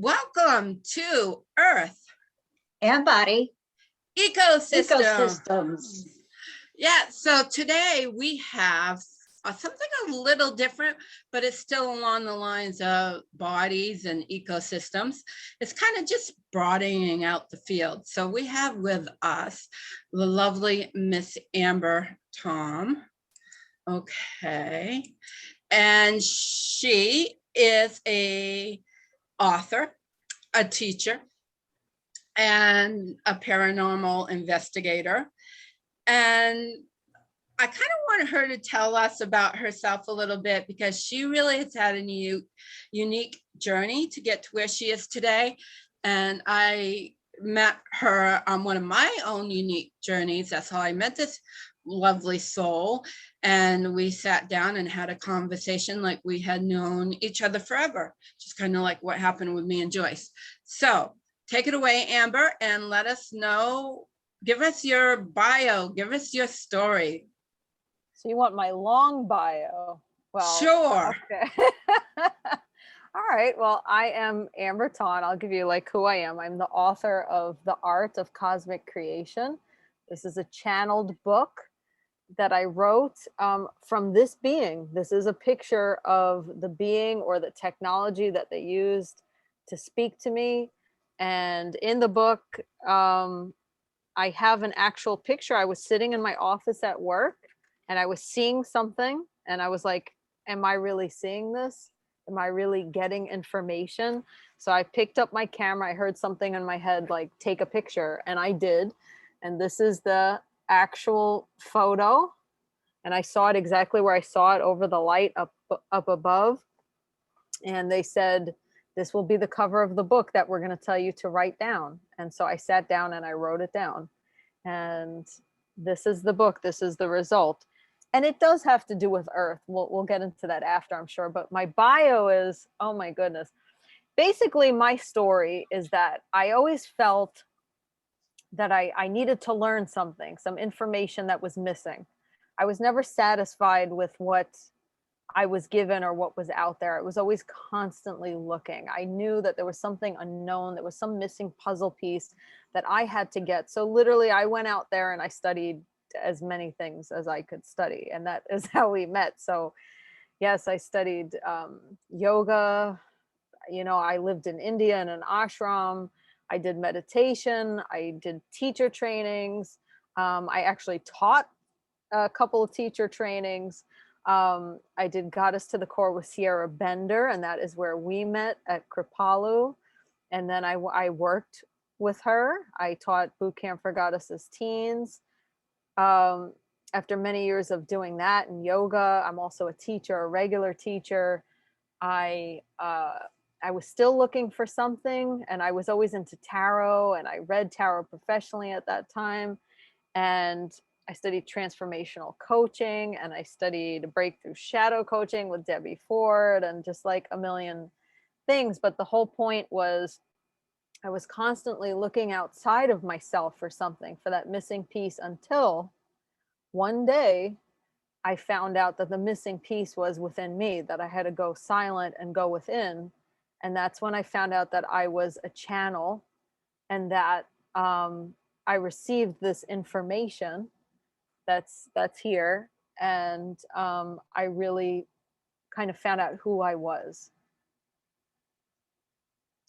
Welcome to Earth and body Ecosystems. Yeah, so today we have something a little different, but it's still along the lines of bodies and ecosystems. It's kind of just broadening out the field. So we have with us the lovely Miss Amber Tawn. Okay. And she is a author, a teacher, and a paranormal investigator. And I kind of want her to tell us about herself a little bit because she really has had a unique journey to get to where she is today. And I met her on one of my own unique journeys. That's how I met this lovely soul. And we sat down and had a conversation like we had known each other forever, just kind of like what happened with me and Joyce. So take it away, Amber, and let us know. Give us your bio. Give us your story. So you want my long bio? Well, sure. Okay. All right. Well, I am Amber Tawn. I'll give you like who I am. I'm the author of The Art of Cosmic Creation. This is a channeled book that I wrote from this being. This is a picture of the being or the technology that they used to speak to me. And in the book, I have an actual picture. I was sitting in my office at work and I was seeing something and I was like, am I really seeing this? Am I really getting information? So I picked up my camera. I heard something in my head, like take a picture, and I did. And this is the actual photo. And I saw it exactly where I saw it over the light up above. And they said, this will be the cover of the book that we're going to tell you to write down. And so I sat down and I wrote it down. And this is the book. This is the result. And it does have to do with Earth. We'll get into that after, I'm sure. But my bio is, oh my goodness. Basically, my story is that I always felt that I needed to learn something, some information that was missing. I was never satisfied with what I was given or what was out there. I was always constantly looking. I knew that there was something unknown. There was some missing puzzle piece that I had to get. So literally I went out there and I studied as many things as I could study. And that is how we met. So yes, I studied yoga. You know, I lived in India in an ashram. I did meditation. I did teacher trainings. I actually taught a couple of teacher trainings. I did Goddess to the Core with Sierra Bender, and that is where we met at Kripalu. And then I worked with her. I taught boot camp for goddesses teens. After many years of doing that and yoga, I'm also a teacher, a regular teacher. I was still looking for something, and I was always into tarot, and I read tarot professionally at that time. And I studied transformational coaching, and I studied breakthrough shadow coaching with Debbie Ford, and just like a million things. But the whole point was I was constantly looking outside of myself for something, for that missing piece, until one day I found out that the missing piece was within me, that I had to go silent and go within. And that's when I found out that I was a channel, and that I received this information that's here. And I really kind of found out who I was.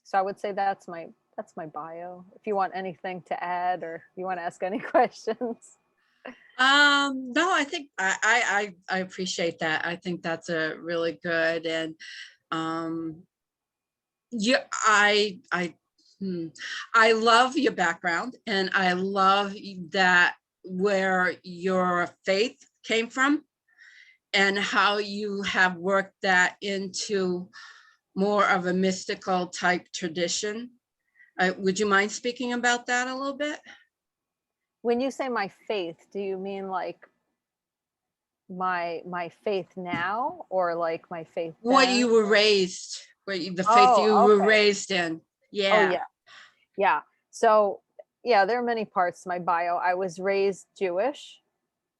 So I would say that's my bio. If you want anything to add, or you want to ask any questions. No, I think I appreciate that. I think that's a really good, and yeah, I love your background, and I love that where your faith came from and how you have worked that into more of a mystical type tradition. Would you mind speaking about that a little bit? When you say my faith, do you mean like my faith now, or like my faith then? What you were raised, the faith you were raised in? Yeah. Oh, yeah. So yeah, there are many parts to my bio. I was raised Jewish.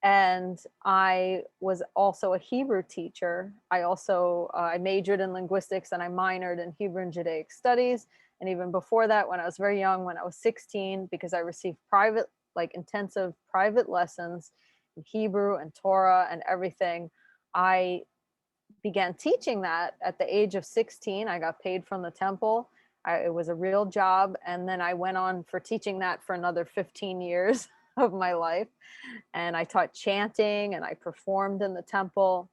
And I was also a Hebrew teacher. I also I majored in linguistics and I minored in Hebrew and Judaic studies. And even before that, when I was very young, when I was 16, because I received private, like intensive private lessons in Hebrew and Torah and everything, I began teaching that at the age of 16. I got paid from the temple. It was a real job. And then I went on for teaching that for another 15 years of my life. And I taught chanting and I performed in the temple.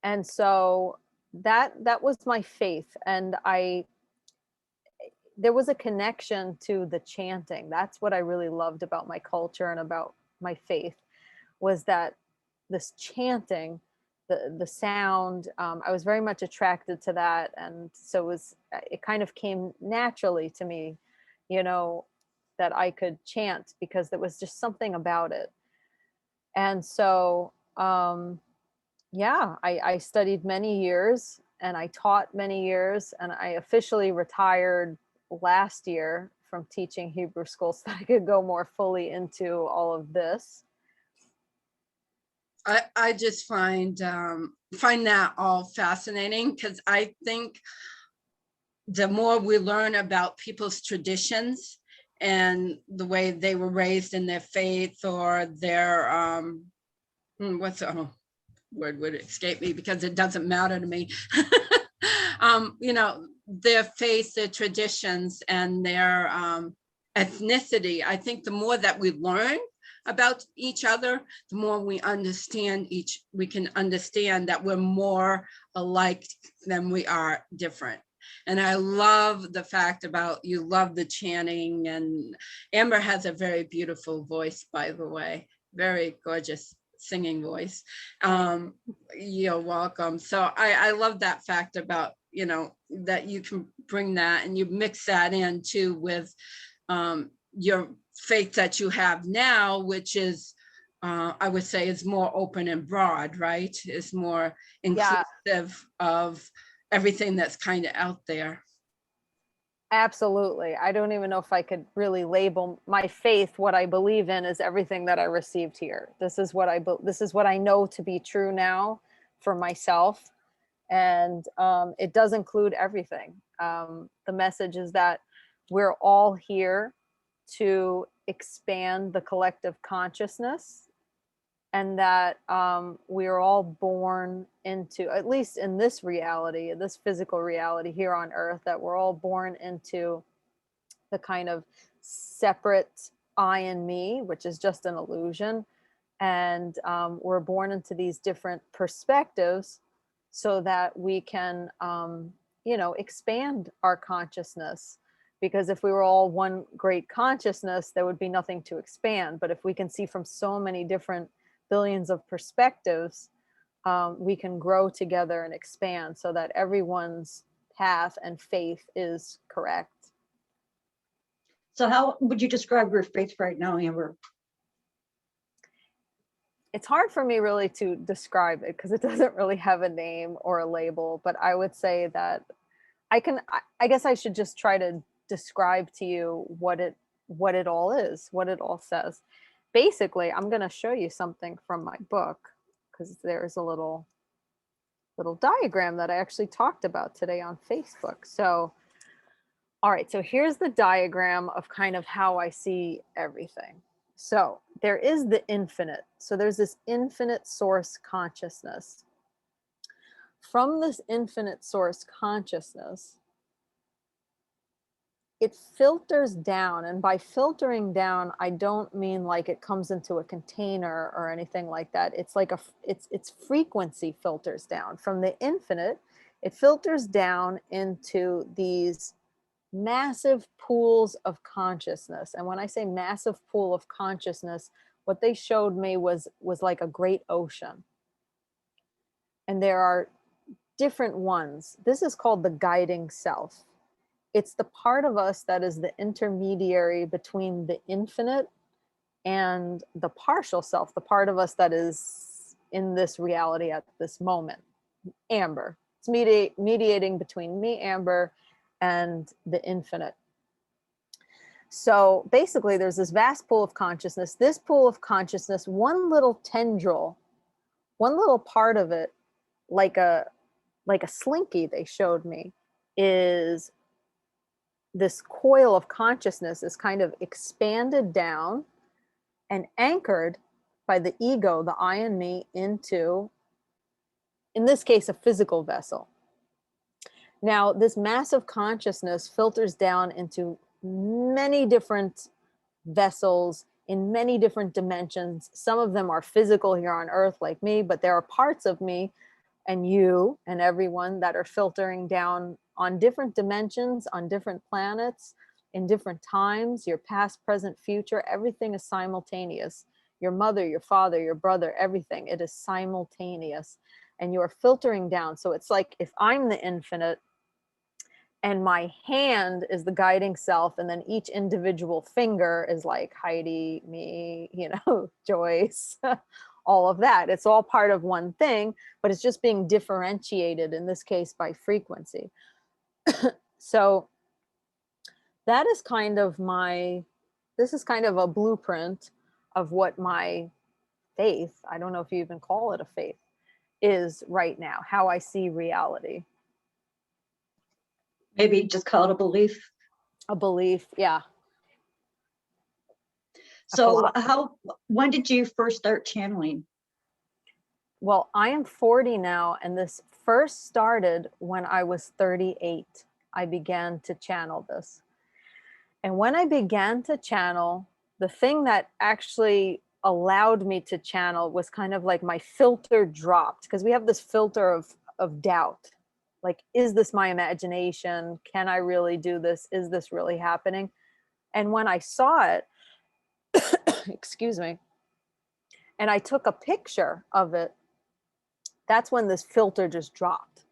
And so that was my faith. And there was a connection to the chanting. That's what I really loved about my culture and about my faith, was that this chanting, the sound, I was very much attracted to that. And so it kind of came naturally to me, you know, that I could chant because there was just something about it. And so yeah, I studied many years and I taught many years, and I officially retired last year from teaching Hebrew school so that I could go more fully into all of this. I just find that all fascinating, because I think the more we learn about people's traditions and the way they were raised in their faith, or their what's word would escape me because it doesn't matter to me. You know, their faith, their traditions, and their ethnicity. I think the more that we learn about each other, the more we can understand that we're more alike than we are different. And I love the fact about you love the chanting, and Amber has a very beautiful voice, by the way, very gorgeous singing voice. You're welcome. So I love that fact about, you know, that you can bring that and you mix that in too with your faith that you have now, which is I would say is more open and broad, right? Is more inclusive of everything that's kind of out there. Absolutely. I don't even know if I could really label my faith. What I believe in is everything that I received here. This is what I know to be true now for myself. And it does include everything. The message is that we're all here to expand the collective consciousness, and that we're all born into, at least in this reality, this physical reality here on earth, that we're all born into the kind of separate I and me, which is just an illusion. And we're born into these different perspectives so that we can, expand our consciousness. Because if we were all one great consciousness, there would be nothing to expand. But if we can see from so many different billions of perspectives, we can grow together and expand so that everyone's path and faith is correct. So how would you describe your faith right now, Amber? It's hard for me really to describe it because it doesn't really have a name or a label, but I would say that I guess I should just try to describe to you what it all is, what it all says. Basically, I'm going to show you something from my book, because there's a little diagram that I actually talked about today on Facebook. So, all right, so here's the diagram of kind of how I see everything. So there is the infinite. So there's this infinite source consciousness. From this infinite source consciousness, it filters down. And by filtering down, I don't mean like it comes into a container or anything like that. It's like its frequency filters down. From the infinite, it filters down into these massive pools of consciousness. And when I say massive pool of consciousness, what they showed me was like a great ocean. And there are different ones. This is called the guiding self. It's the part of us that is the intermediary between the infinite and the partial self, the part of us that is in this reality at this moment. Amber. It's mediating between me, Amber, and the infinite. So basically there's this vast pool of consciousness. This pool of consciousness, one little tendril, one little part of it, like a slinky they showed me, is this coil of consciousness is kind of expanded down and anchored by the ego, the I and me, into, in this case, a physical vessel. Now, this massive consciousness filters down into many different vessels in many different dimensions. Some of them are physical here on Earth, like me, but there are parts of me and you and everyone that are filtering down on different dimensions, on different planets, in different times, your past, present, future. Everything is simultaneous. Your mother, your father, your brother, everything. It is simultaneous. And you're filtering down. So it's like if I'm the infinite and my hand is the guiding self, and then each individual finger is like Heidi, me, Joyce, all of that. It's all part of one thing, but it's just being differentiated, in this case, by frequency. So that is kind of this is kind of a blueprint of what my faith, I don't know if you even call it a faith, is right now, how I see reality. Maybe just call it a belief. A belief, yeah. So when did you first start channeling? Well, I am 40 now, and this first started when I was 38. I began to channel this. And when I began to channel, the thing that actually allowed me to channel was kind of like my filter dropped, because we have this filter of doubt. Like, is this my imagination? Can I really do this? Is this really happening? And when I saw it, excuse me, and I took a picture of it, that's when this filter just dropped.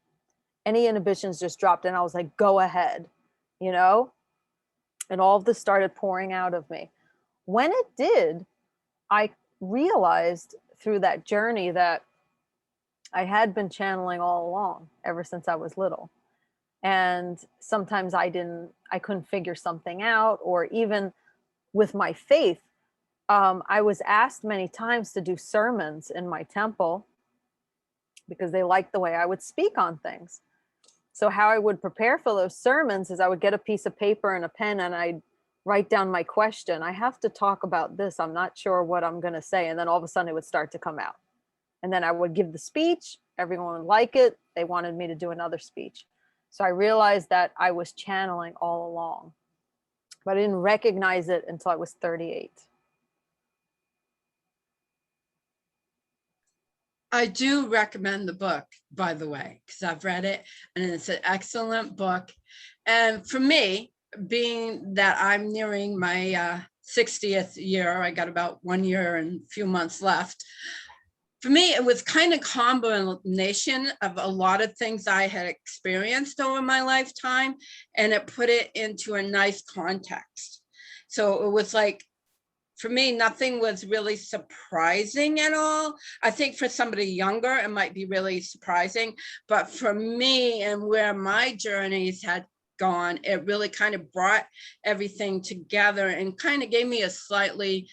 Any inhibitions just dropped, and I was like, go ahead, and all of this started pouring out of me. When it did, I realized through that journey that I had been channeling all along, ever since I was little. And sometimes I couldn't figure something out, or even with my faith, I was asked many times to do sermons in my temple because they liked the way I would speak on things. So how I would prepare for those sermons is I would get a piece of paper and a pen, and I'd write down my question. I have to talk about this. I'm not sure what I'm going to say. And then all of a sudden it would start to come out. And then I would give the speech. Everyone would like it. They wanted me to do another speech. So I realized that I was channeling all along, but I didn't recognize it until I was 38. I do recommend the book, by the way, because I've read it and it's an excellent book. And for me, being that I'm nearing my 60th year, I got about 1 year and a few months left. For me, it was kind of combination of a lot of things I had experienced over my lifetime, and it put it into a nice context. So it was like, for me, nothing was really surprising at all. I think for somebody younger, it might be really surprising. But for me and where my journeys had gone, it really kind of brought everything together and kind of gave me a slightly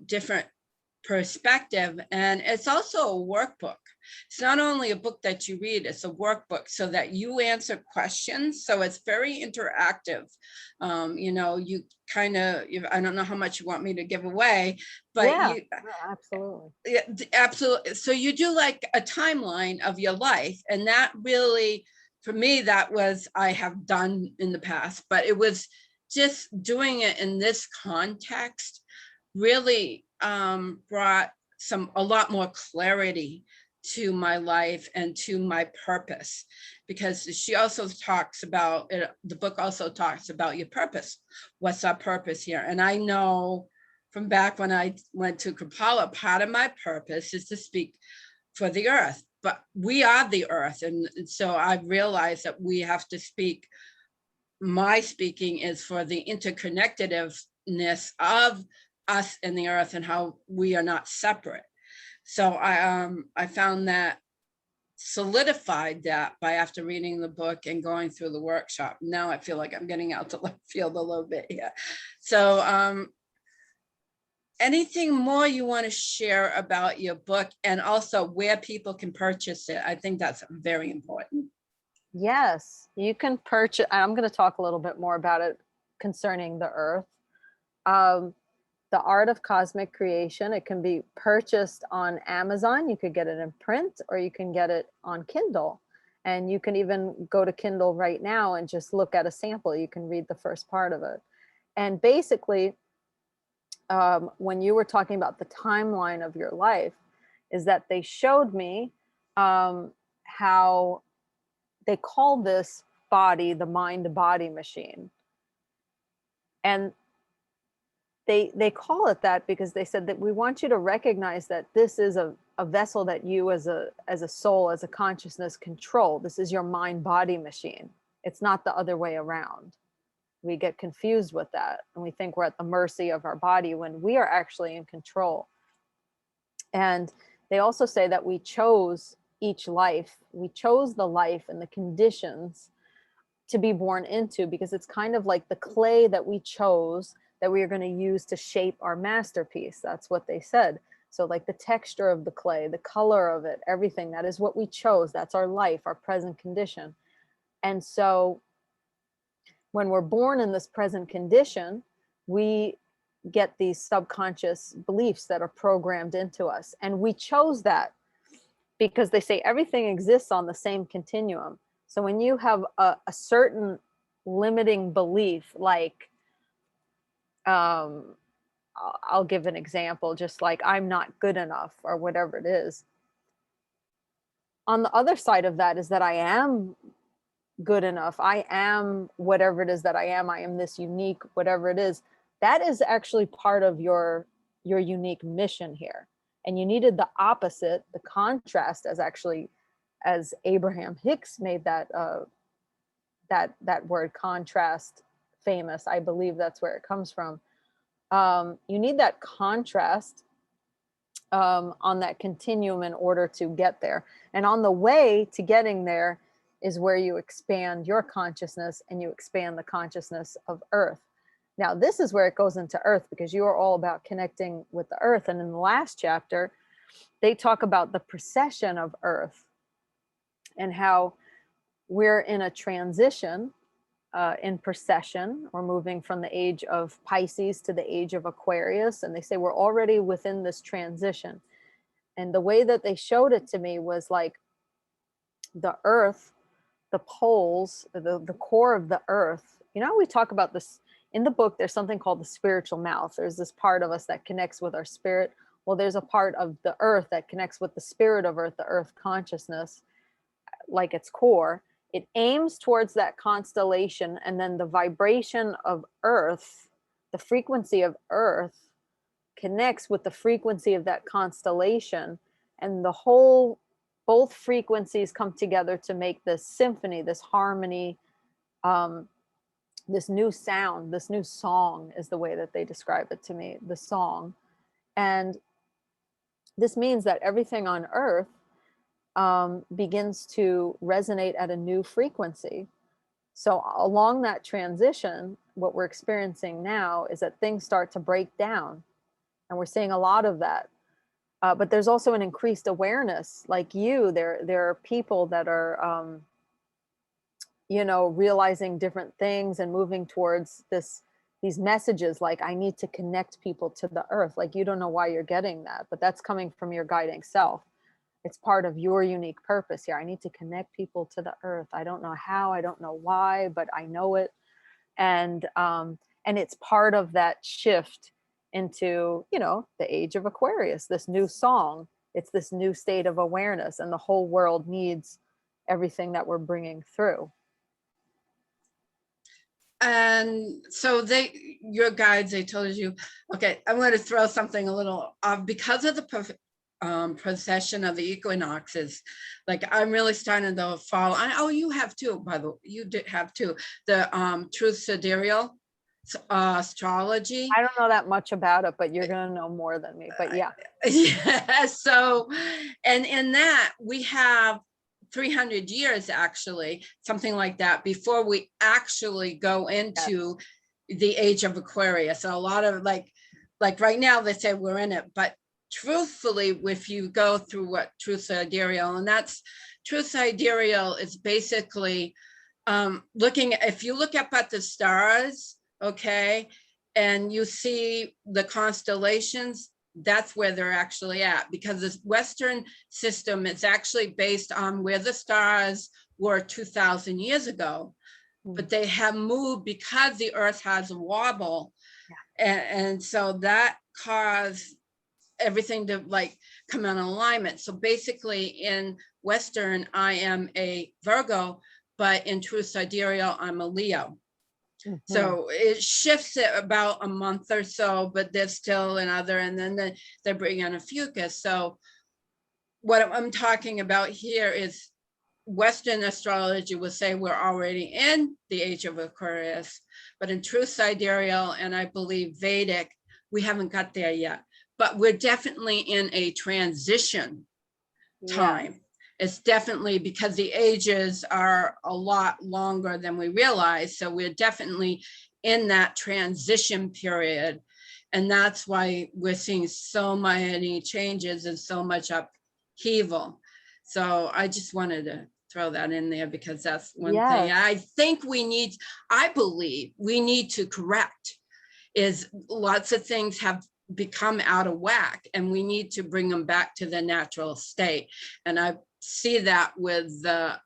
different perspective. And it's also a workbook. It's not only a book that you read, it's a workbook so that you answer questions. So it's very interactive. You kind of, I don't know how much you want me to give away, but yeah, absolutely. Yeah, absolutely. So you do like a timeline of your life. And that really, for me, that was, I have done in the past, but it was just doing it in this context really brought a lot more clarity to my life and to my purpose, because she also talks about it, the book also talks about your purpose. What's our purpose here? And I know from back when I went to Kapala, part of my purpose is to speak for the earth, but we are the earth. And so I realized that we have to speak. My speaking is for the interconnectedness of us and the earth and how we are not separate. So I found that solidified that by after reading the book and going through the workshop. Now I feel like I'm getting out to left field a little bit here. So anything more you want to share about your book, and also where people can purchase it? I think that's very important. Yes, you can purchase. I'm going to talk a little bit more about it concerning the earth. The Art of Cosmic Creation. It can be purchased on Amazon. You could get it in print, or you can get it on Kindle. And you can even go to Kindle right now and just look at a sample. You can read the first part of it. And basically, when you were talking about the timeline of your life, is that they showed me how they call this body the mind-body machine. And they call it that because they said that we want you to recognize that this is a vessel that you as a soul, as a consciousness control. This is your mind-body machine. It's not the other way around. We get confused with that, and we think we're at the mercy of our body when we are actually in control. And they also say that we chose each life. We chose the life and the conditions to be born into, because it's kind of like the clay that we chose that we are going to use to shape our masterpiece. That's what they said. So like the texture of the clay, the color of it, everything, that is what we chose. That's our life, our present condition. And so when we're born in this present condition, we get these subconscious beliefs that are programmed into us. And we chose that because they say everything exists on the same continuum. So when you have a certain limiting belief, like, I'll give an example, just like I'm not good enough or whatever it is. On the other side of that is that I am good enough. I am whatever it is that I am. I am this unique, whatever it is. That is actually part of your unique mission here. And you needed the opposite, the contrast, as Abraham Hicks made that word contrast famous. I believe that's where it comes from. You need that contrast on that continuum in order to get there. And on the way to getting there is where you expand your consciousness and you expand the consciousness of Earth. Now, this is where it goes into Earth, because you are all about connecting with the Earth. And in the last chapter, they talk about the precession of Earth and how we're in a transition in precession. We're moving from the age of Pisces to the age of Aquarius. And they say we're already within this transition. And the way that they showed it to me was like the Earth, the poles, the core of the Earth. You know, we talk about this in the book. There's something called the spiritual mouth. There's this part of us that connects with our spirit. Well, there's a part of the Earth that connects with the spirit of Earth, the Earth consciousness, like its core. It aims towards that constellation, and then the vibration of Earth, the frequency of Earth, connects with the frequency of that constellation, and both frequencies come together to make this symphony, this harmony, this new sound, this new song is the way that they describe it to me, the song. And this means that everything on Earth begins to resonate at a new frequency. So along that transition, what we're experiencing now is that things start to break down, and we're seeing a lot of that. But there's also an increased awareness. Like you, there are people that are, realizing different things and moving towards these messages. Like, I need to connect people to the Earth. Like, you don't know why you're getting that, but that's coming from your guiding self. It's part of your unique purpose here. I need to connect people to the Earth. I don't know how, I don't know why, but I know it. And it's part of that shift into, the age of Aquarius, this new song. It's this new state of awareness, and the whole world needs everything that we're bringing through. And so your guides, they told you, okay, I'm going to throw something a little off because of the precession of the equinoxes. Like, I'm really starting to follow. You have too, by the way. You did have too. The truth sidereal astrology. I don't know that much about it, but you're going to know more than me. But yeah. Yeah. So, and in that we have 300 years, actually, something like that, before we actually go into the age of Aquarius. So a lot of like right now they say we're in it, but truthfully, if you go through what truth sidereal, and that's truth sidereal is basically looking, if you look up at the stars, okay, and you see the constellations, that's where they're actually at, because this Western system is actually based on where the stars were 2,000 years ago. But they have moved because the earth has a wobble. And so that caused everything to like come in alignment. So basically in Western, I am a Virgo, but in truth sidereal, I'm a Leo. So it shifts it about a month or so, but there's still another, and then they bring in a fucus. So what I'm talking about here is Western astrology would say we're already in the age of Aquarius, but in truth sidereal, and I believe Vedic, we haven't got there yet, but we're definitely in a transition time. It's definitely because the ages are a lot longer than we realize. So we're definitely in that transition period. And that's why we're seeing so many changes and so much upheaval. So I just wanted to throw that in there because that's one thing I think I believe we need to correct, is lots of things have become out of whack and we need to bring them back to the natural state. And I see that with the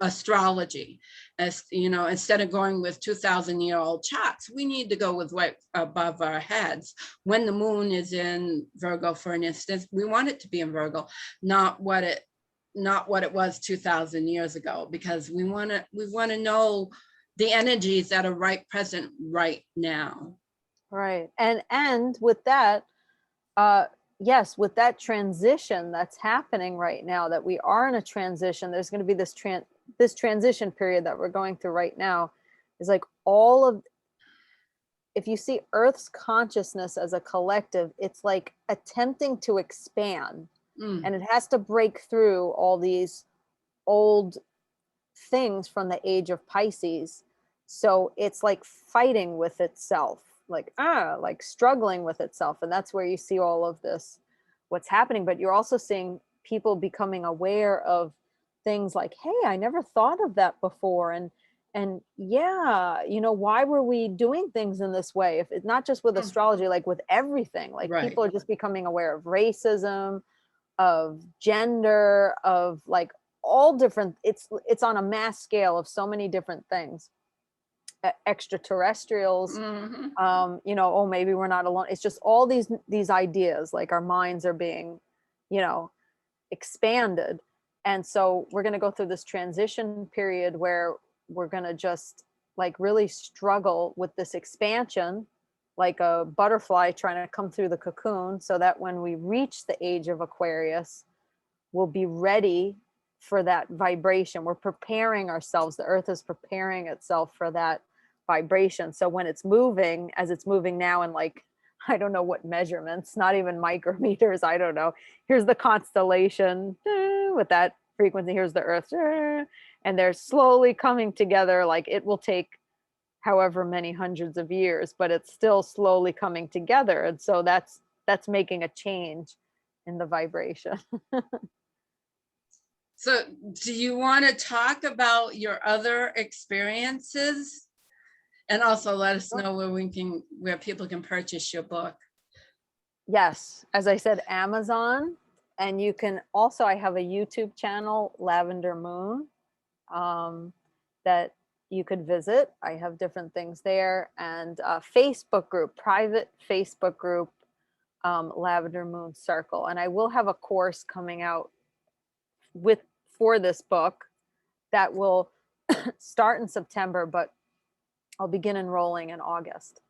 astrology, as you know, instead of going with 2,000-year-old charts, we need to go with what above our heads. When the moon is in Virgo, for instance, we want it to be in Virgo, not what it was 2,000 years ago, because we want to know the energies that are right present right now. Right. And with that, yes, with that transition that's happening right now, that we are in a transition, there's going to be this transition period that we're going through right now, is like if you see Earth's consciousness as a collective, it's like attempting to expand, and it has to break through all these old things from the age of Pisces. So it's like fighting with itself, like struggling with itself. And that's where you see all of this, what's happening. But you're also seeing people becoming aware of things like, hey, I never thought of that before. And yeah, you know, why were we doing things in this way? If it's not just with astrology, like with everything, like people are just becoming aware of racism, of gender, of like all different, it's on a mass scale of so many different things. Extraterrestrials, you know, oh, maybe we're not alone. It's just all these ideas, like our minds are being, you know, expanded. And so we're going to go through this transition period where we're going to just like really struggle with this expansion, like a butterfly trying to come through the cocoon, so that when we reach the age of Aquarius, we'll be ready for that vibration. We're preparing ourselves. The earth is preparing itself for that vibration. So when it's moving, as it's moving now in like, I don't know what measurements, not even micrometers, I don't know. Here's the constellation with that frequency. Here's the earth. And they're slowly coming together. Like it will take however many hundreds of years, but it's still slowly coming together. And so that's making a change in the vibration. So do you want to talk about your other experiences? And also let us know where people can purchase your book. Yes, as I said, Amazon. And you can also, I have a YouTube channel, Lavender Moon, that you could visit. I have different things there, and a Facebook group, private Facebook group, Lavender Moon Circle. And I will have a course coming out for this book that will start in September, but I'll begin enrolling in August.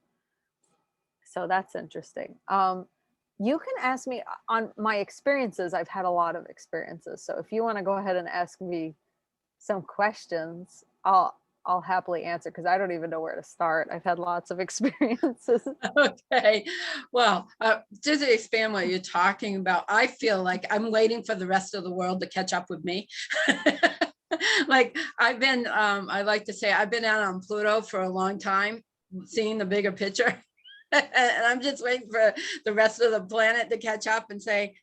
So that's interesting. You can ask me on my experiences. I've had a lot of experiences. So if you want to go ahead and ask me some questions, I'll happily answer because I don't even know where to start. I've had lots of experiences. Okay, well, just to expand what you're talking about, I feel like I'm waiting for the rest of the world to catch up with me. Like I've been, I like to say, I've been out on Pluto for a long time, seeing the bigger picture. And I'm just waiting for the rest of the planet to catch up and say,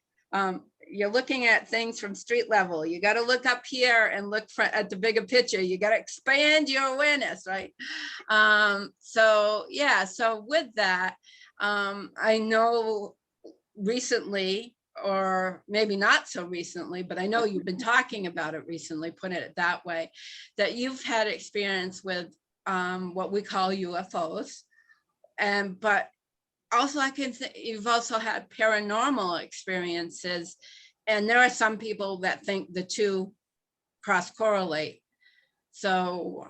you're looking at things from street level. You got to look up here and look at the bigger picture. You got to expand your awareness, right? So yeah, so with that, I know recently, or maybe not so recently, but I know you've been talking about it recently, put it that way, that you've had experience with what we call UFOs. And but also I can think you've also had paranormal experiences, and there are some people that think the two cross correlate. So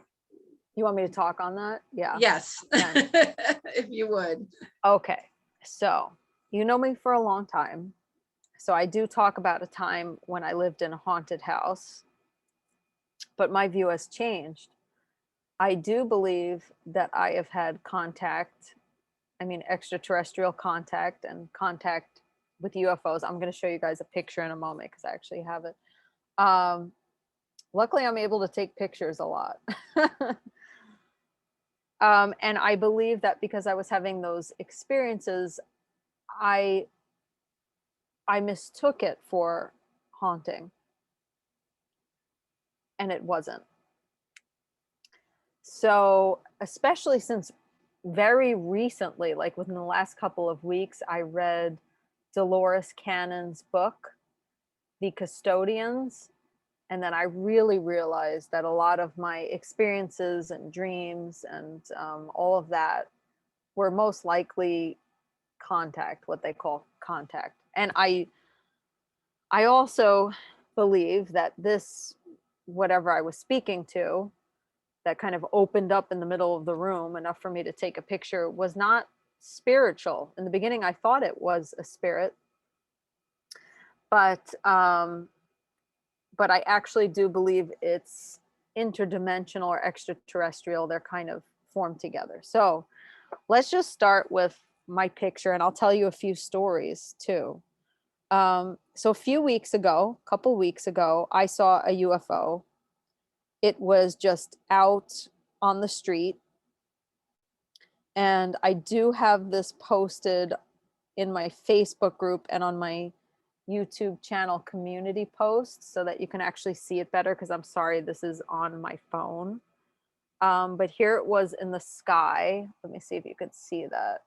You want me to talk on that? Yeah. yes, Yeah. if you would. Okay. So you know me for a long time. So I do talk about a time when I lived in a haunted house, but my view has changed. I do believe that I have had contact, I mean, extraterrestrial contact and contact with UFOs. I'm going to show you guys a picture in a moment because I actually have it. Luckily, I'm able to take pictures a lot. And I believe that because I was having those experiences, I mistook it for haunting, and it wasn't. So, especially since very recently, like within the last couple of weeks, I read Dolores Cannon's book, The Custodians. And then I really realized that a lot of my experiences and dreams and all of that were most likely contact, what they call contact. And I also believe that this, whatever I was speaking to, that kind of opened up in the middle of the room enough for me to take a picture, was not spiritual. In the beginning, I thought it was a spirit, but I actually do believe it's interdimensional or extraterrestrial. They're kind of formed together. So let's just start with my picture, and I'll tell you a few stories too. So a couple weeks ago, I saw a UFO. It was just out on the street. And I do have this posted in my Facebook group and on my YouTube channel community posts so that you can actually see it better, because I'm sorry, this is on my phone. But here it was in the sky. Let me see if you could see that.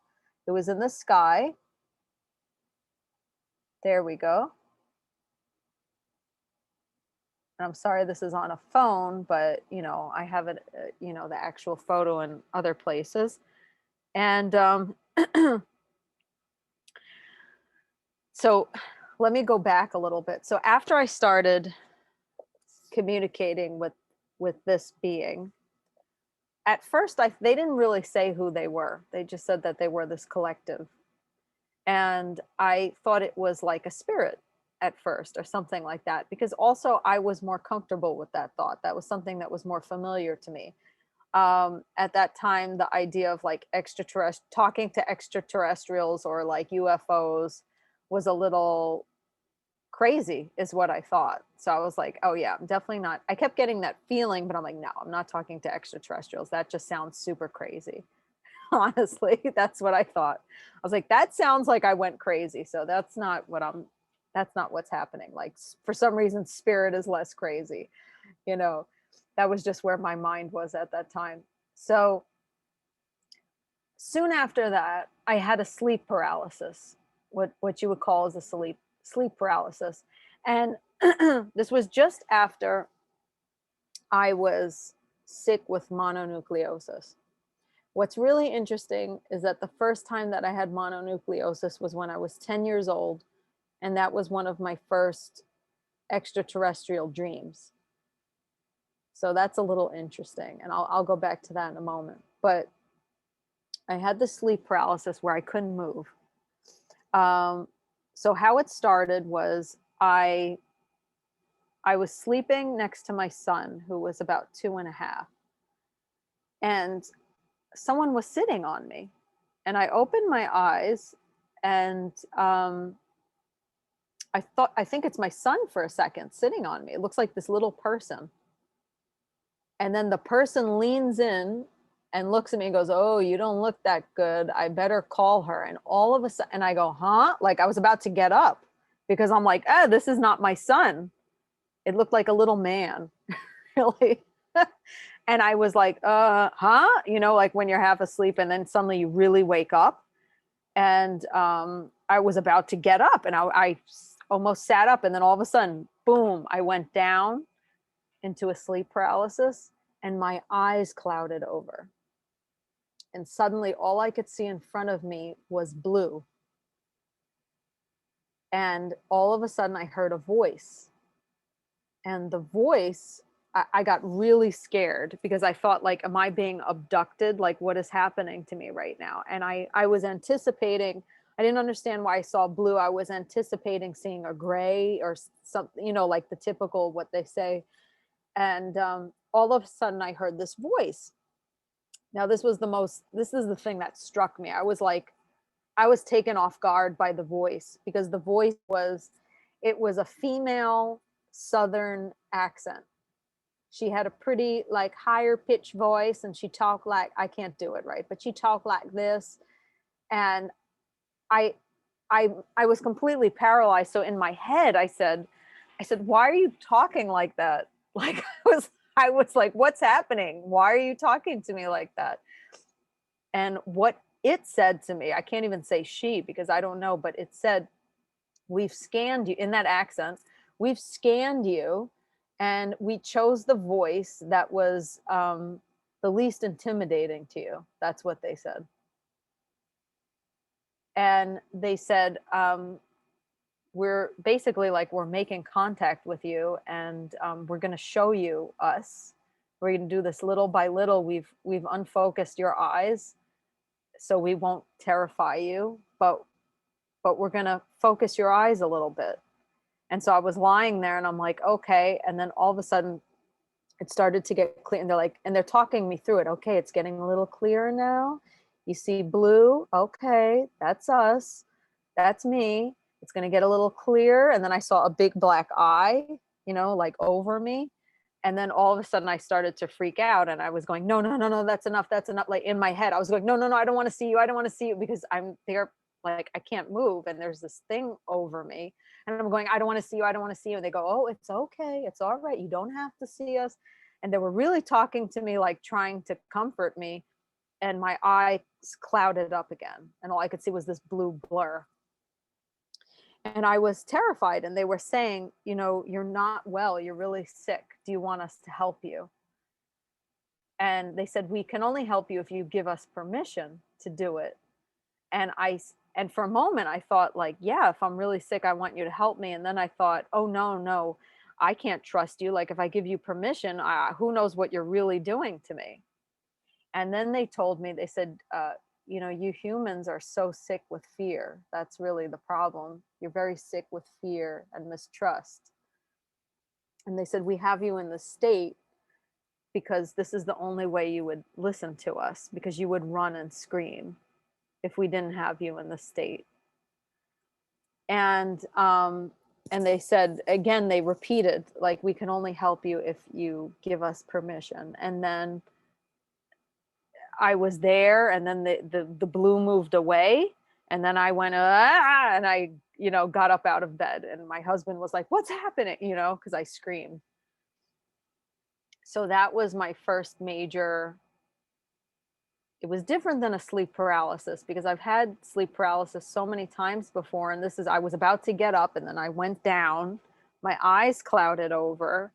It was in the sky. There we go. And I'm sorry this is on a phone, but I have it, the actual photo in other places. And so let me go back a little bit. So after I started communicating with this being, at first they didn't really say who they were. They just said that they were this collective. And I thought it was like a spirit at first or something like that, because also I was more comfortable with that thought. That was something that was more familiar to me. At that time, the idea of like talking to extraterrestrials or like UFOs was a little crazy, is what I thought. So I was like, oh yeah, I'm definitely not. I kept getting that feeling, but I'm like, no, I'm not talking to extraterrestrials. That just sounds super crazy. Honestly, that's what I thought. I was like, that sounds like I went crazy. So that's not what's happening. Like for some reason, spirit is less crazy. That was just where my mind was at that time. So soon after that, I had a sleep paralysis, what you would call as a sleep paralysis. And this was just after I was sick with mononucleosis. What's really interesting is that the first time that I had mononucleosis was when I was 10 years old. And that was one of my first extraterrestrial dreams. So that's a little interesting. And I'll go back to that in a moment. But I had the sleep paralysis where I couldn't move. So how it started was I was sleeping next to my son, who was about 2.5. and someone was sitting on me. And I opened my eyes, and I think it's my son for a second sitting on me. It looks like this little person. And then the person leans in and looks at me and goes, "Oh, you don't look that good. I better call her." And all of a sudden, and I go, "Huh?" Like I was about to get up because I'm like, "Oh, this is not my son." It looked like a little man, really. And I was like, huh? You know, like when you're half asleep and then suddenly you really wake up. And I was about to get up, and I almost sat up. And then all of a sudden, boom, I went down into a sleep paralysis, and my eyes clouded over. And suddenly all I could see in front of me was blue. And all of a sudden I heard a voice. And the voice, I got really scared because I thought, like, am I being abducted? Like, what is happening to me right now? And I was anticipating, I didn't understand why I saw blue. I was anticipating seeing a gray or something, you know, like the typical what they say. And all of a sudden I heard this voice. Now, this is the thing that struck me. I was like, I was taken off guard by the voice, because the voice it was a female Southern accent. She had a pretty like higher pitch voice, and she talked like, I can't do it right, but she talked like this. And I I was completely paralyzed. So in my head, I said, why are you talking like that? Like I was like, what's happening? Why are you talking to me like that? And what it said to me, I can't even say she because I don't know, but it said, we've scanned you in that accent. We've scanned you, and we chose the voice that was the least intimidating to you. That's what they said. And they said, we're basically like, we're making contact with you, and we're going to show you us. We're going to do this little by little. We've unfocused your eyes so we won't terrify you, but we're going to focus your eyes a little bit. And so I was lying there, and I'm like, okay. And then all of a sudden it started to get clear, and they're talking me through it. Okay, it's getting a little clearer now. You see blue. Okay, that's us. That's me. It's going to get a little clearer. And then I saw a big black eye, like over me. And then all of a sudden I started to freak out, and I was going, no, no, no, no, that's enough. That's enough. Like in my head, I was going, no, no, no, I don't want to see you. I don't want to see you, because I'm there. Like I can't move, and there's this thing over me, and I'm going, I don't want to see you. I don't want to see you. And they go, oh, it's okay. It's all right. You don't have to see us. And they were really talking to me, like trying to comfort me. And my eyes clouded up again, and all I could see was this blue blur. And I was terrified, and they were saying, you're not well, you're really sick. Do you want us to help you? And they said, we can only help you if you give us permission to do it. And for a moment I thought, like, yeah, if I'm really sick, I want you to help me. And then I thought, oh, no, I can't trust you. Like if I give you permission, who knows what you're really doing to me. And then they told me, they said, you humans are so sick with fear. That's really the problem. You're very sick with fear and mistrust. And they said, we have you in the state because this is the only way you would listen to us, because you would run and scream if we didn't have you in the state. And they said, again, they repeated, like, we can only help you if you give us permission. And then I was there, and then the blue moved away, and then I went, and I, got up out of bed, and my husband was like, what's happening? Because I screamed. So that was my first major. It was different than a sleep paralysis, because I've had sleep paralysis so many times before. And I was about to get up, and then I went down, my eyes clouded over,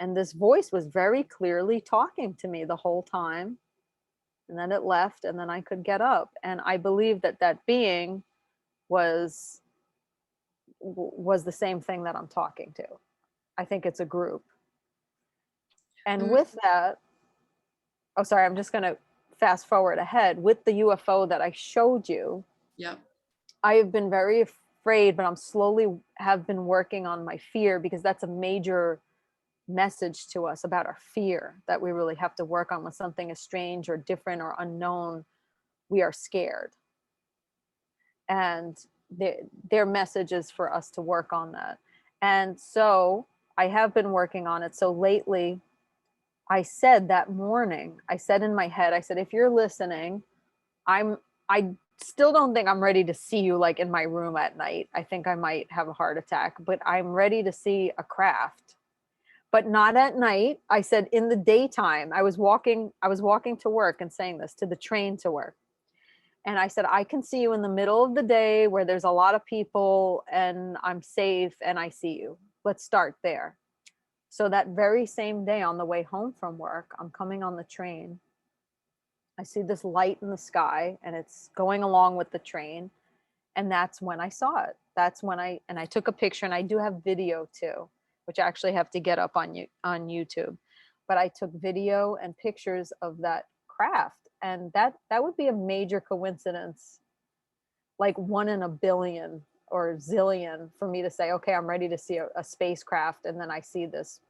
and this voice was very clearly talking to me the whole time. And then it left, and then I could get up. And I believe that being was the same thing that I'm talking to. I think it's a group. And with that, oh, sorry, I'm just going to fast forward ahead. With the UFO that I showed you, Yep. I have been very afraid, but I'm slowly have been working on my fear, because that's a major message to us about our fear that we really have to work on. When something is strange or different or unknown, we are scared. And their message is for us to work on that. And so I have been working on it. So lately, I said that morning, I said in my head, I said, if you're listening, I still don't think I'm ready to see you like in my room at night. I think I might have a heart attack, but I'm ready to see a craft, but not at night. I said in the daytime. I was walking to work and saying this to the train to work. And I said, I can see you in the middle of the day where there's a lot of people and I'm safe and I see you. Let's start there. So that very same day on the way home from work, I'm coming on the train. I see this light in the sky and it's going along with the train. And that's when I saw it. That's when I took a picture, and I do have video too, which I actually have to get up on YouTube. But I took video and pictures of that craft. And that would be a major coincidence, like 1 in a billion or zillion, for me to say, okay, I'm ready to see a spacecraft. And then I see this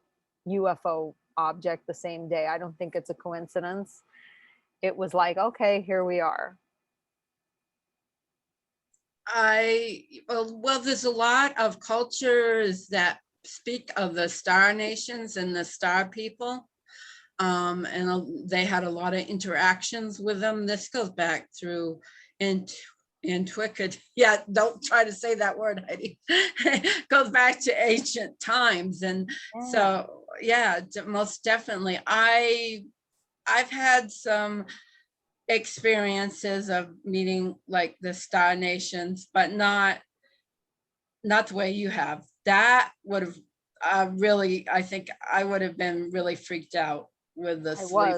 UFO object the same day. I don't think it's a coincidence. It was like, okay, here we are. Well, there's a lot of cultures that speak of the star nations and the star people. And they had a lot of interactions with them. This goes back through antiquity. Yeah, don't try to say that word, Heidi. Goes back to ancient times. And so, yeah, most definitely. I've had some experiences of meeting like the star nations, but not the way you have. That would have really, I think I would have been really freaked out with the sleep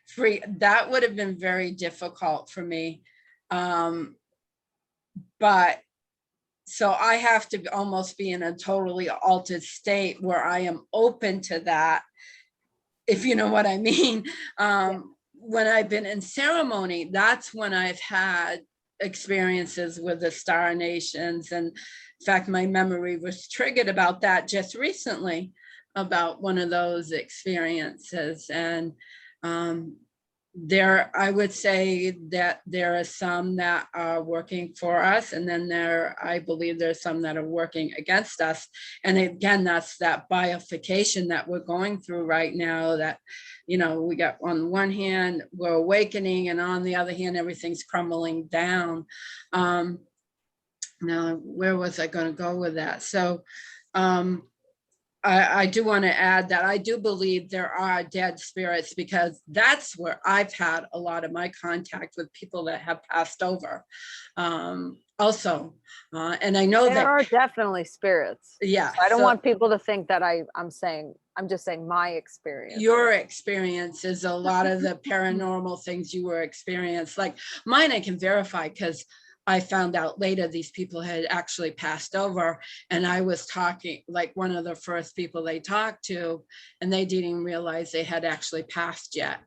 free. That would have been very difficult for me. But so I have to almost be in a totally altered state where I am open to that, if you know what I mean. When I've been in ceremony, that's when I've had experiences with the star nations. And in fact, my memory was triggered about that just recently, about one of those experiences. And I would say that there are some that are working for us, and then I believe there's some that are working against us. And again, that's that bifurcation that we're going through right now, that, we got, on one hand, we're awakening, and on the other hand, everything's crumbling down. Now, where was I going to go with that? So, I do want to add that I do believe there are dead spirits, because that's where I've had a lot of my contact with people that have passed over. Also, and I know there are definitely spirits. Yeah. So I don't want people to think that I'm just saying my experience. Your experience is a lot of the paranormal things you were experienced. Like mine, I can verify, because I found out later these people had actually passed over, and I was talking, like one of the first people they talked to, and they didn't realize they had actually passed yet.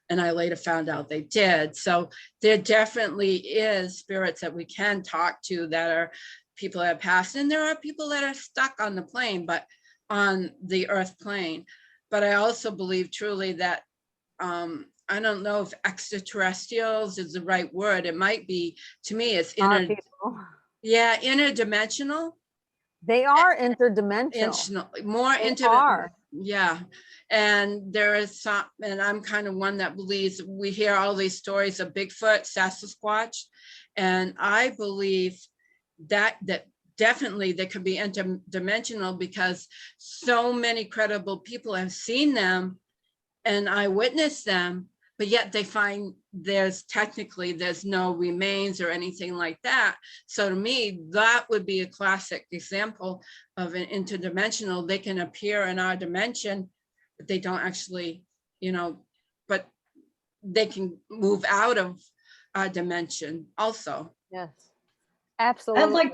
And I later found out they did. So there definitely is spirits that we can talk to, that are people that have passed. And there are people that are stuck on the plane, but on the earth plane. But I also believe truly that, I don't know if extraterrestrials is the right word. It might be. To me, it's interdimensional. They are interdimensional. More interdimensional. Yeah. And there is some, and I'm kind of one that believes, we hear all these stories of Bigfoot, Sasquatch, and I believe that definitely they could be interdimensional, because so many credible people have seen them and eyewitnessed them, but yet they find there's no remains or anything like that. So to me, that would be a classic example of an interdimensional. They can appear in our dimension, but they don't actually, but they can move out of our dimension also. Yes, absolutely.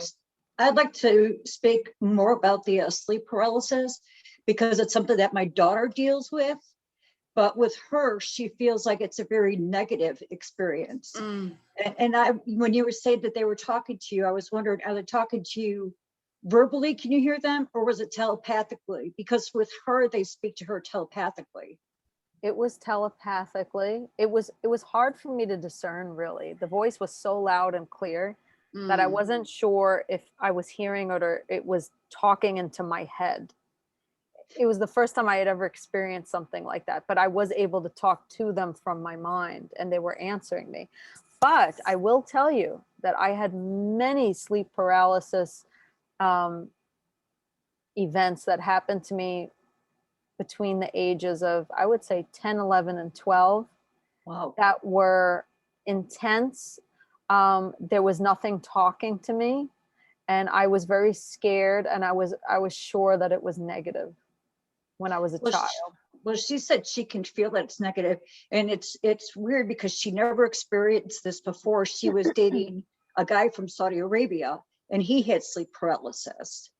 I'd like to speak more about the sleep paralysis, because it's something that my daughter deals with. But with her, she feels like it's a very negative experience. And when you were saying that they were talking to you, I was wondering, are they talking to you verbally, can you hear them, or was it telepathically? Because with her, they speak to her telepathically. It was telepathically. It was hard for me to discern, really. The voice was so loud and clear that I Mm. wasn't sure if I was hearing it or it was talking into my head. It was the first time I had ever experienced something like that, but I was able to talk to them from my mind and they were answering me. But I will tell you that I had many sleep paralysis um, events that happened to me between the ages of, I would say, 10, 11, and 12 Wow. that were intense. There was nothing talking to me, and I was very scared, and I was sure that it was negative when I was a Well, child. well, she said she can feel that it's negative, and it's weird because she never experienced this before. She was dating a guy from Saudi Arabia, and he had sleep paralysis,